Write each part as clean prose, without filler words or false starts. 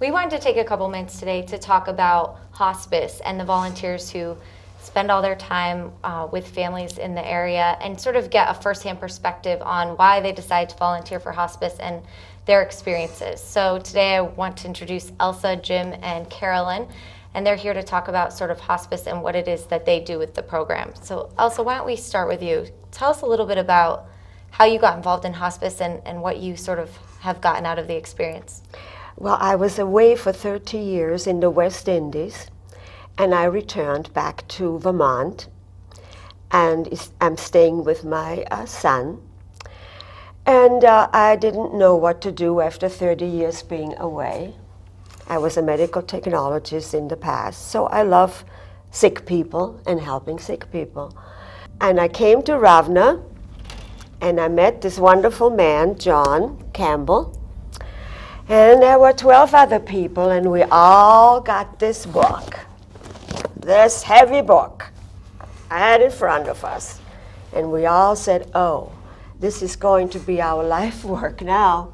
We wanted to take a couple minutes today to talk about hospice and the volunteers who spend all their time with families in the area and sort of get a firsthand perspective on why they decide to volunteer for hospice and their experiences. So today I want to introduce Elsa, Jim, and Carolyn, and they're here to talk about sort of hospice and what it is that they do with the program. So Elsa, why don't we start with you? Tell us a little bit about how you got involved in hospice and what you sort of have gotten out of the experience. Well, I was away for 30 years in the West Indies, and I returned back to Vermont, and I'm staying with my son. And I didn't know what to do after 30 years being away. I was a medical technologist in the past, so I love sick people and helping sick people. And I came to RAVNAH, and I met this wonderful man, John Campbell, and there were 12 other people, and we all got this book, this heavy book I had in front of us. And we all said, oh, this is going to be our life work now.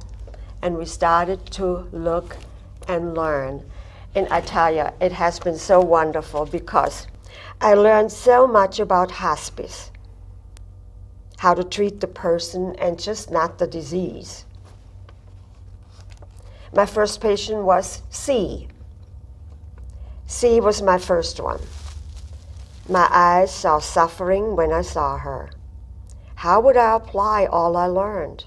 And we started to look and learn. And I tell you, it has been so wonderful because I learned so much about hospice, how to treat the person and just not the disease. My first patient was C. C was my first one. My eyes saw suffering when I saw her. How would I apply all I learned?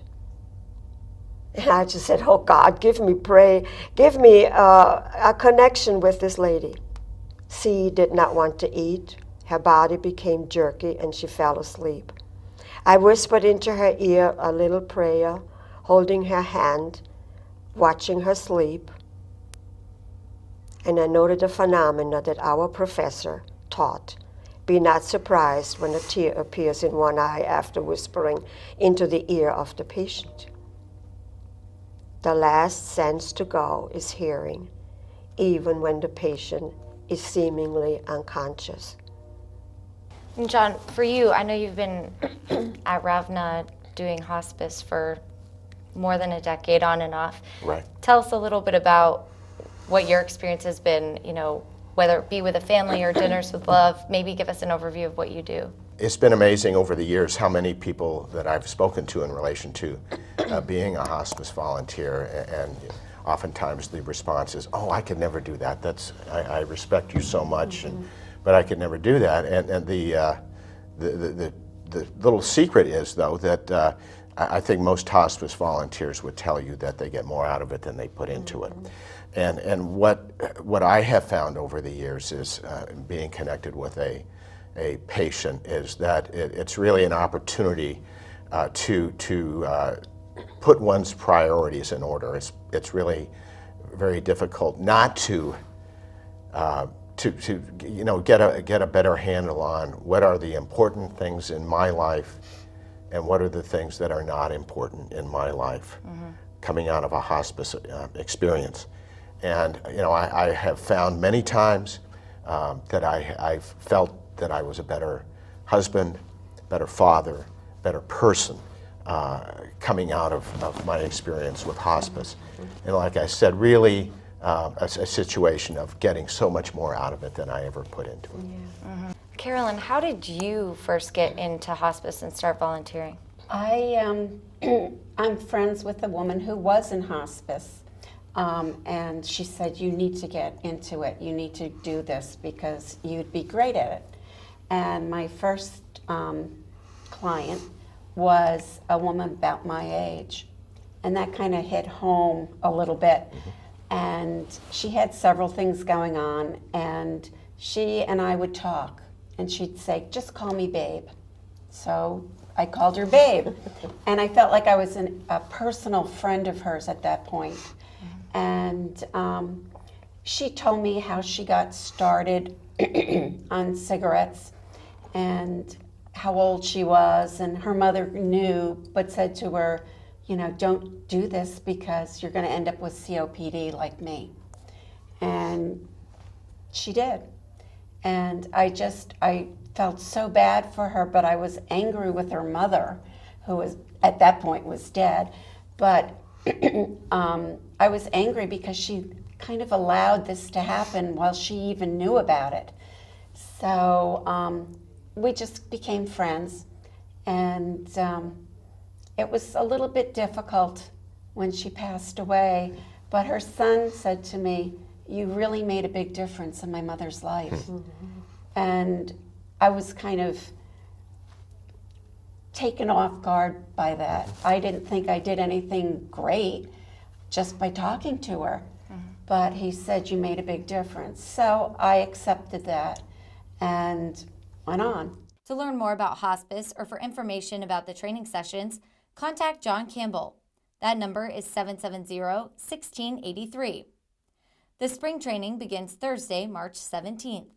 And I just said, oh God, give me a connection with this lady. C did not want to eat. Her body became jerky and she fell asleep. I whispered into her ear a little prayer, holding her hand, watching her sleep. And I noted a phenomena that our professor taught. Be not surprised when a tear appears in one eye after whispering into the ear of the patient. The last sense to go is hearing, even when the patient is seemingly unconscious. And John, for you, I know you've been at RAVNAH doing hospice for more than a decade on and off. Right. Tell us a little bit about what your experience has been, whether it be with a family or dinners with love. Maybe give us an overview of what you do. It's been amazing over the years how many people that I've spoken to in relation to being a hospice volunteer, and oftentimes the response is, oh, I could never do that. I respect you so much, but I could never do that. And the little secret is, though, that I think most hospice volunteers would tell you that they get more out of it than they put into it. And what I have found over the years is being connected with a patient is that it's really an opportunity to put one's priorities in order. It's really very difficult not to get a better handle on what are the important things in my life and what are the things that are not important in my life coming out of a hospice experience. And I have found many times that I've felt that I was a better husband, better father, better person coming out of my experience with hospice. And like I said, really a situation of getting so much more out of it than I ever put into it. Yeah. Carolyn, how did you first get into hospice and start volunteering? I'm friends with a woman who was in hospice, and she said, you need to get into it. You need to do this because you'd be great at it. And my first client was a woman about my age, and that kind of hit home a little bit. And she had several things going on, and she and I would talk, and she'd say, just call me Babe. So I called her Babe, and I felt like I was a personal friend of hers at that point. And she told me how she got started on cigarettes and how old she was, and her mother knew but said to her, don't do this because you're going to end up with COPD like me. And she did. And I felt so bad for her, but I was angry with her mother, who was at that point was dead. But I was angry because she kind of allowed this to happen while she even knew about it. So we just became friends, and it was a little bit difficult when she passed away, but her son said to me, "You really made a big difference in my mother's life." And I was kind of taken off guard by that. I didn't think I did anything great just by talking to her. But he said, "You made a big difference." So I accepted that and went on. To learn more about hospice or for information about the training sessions, contact John Campbell. That number is 770-1683. The spring training begins Thursday, March 17th.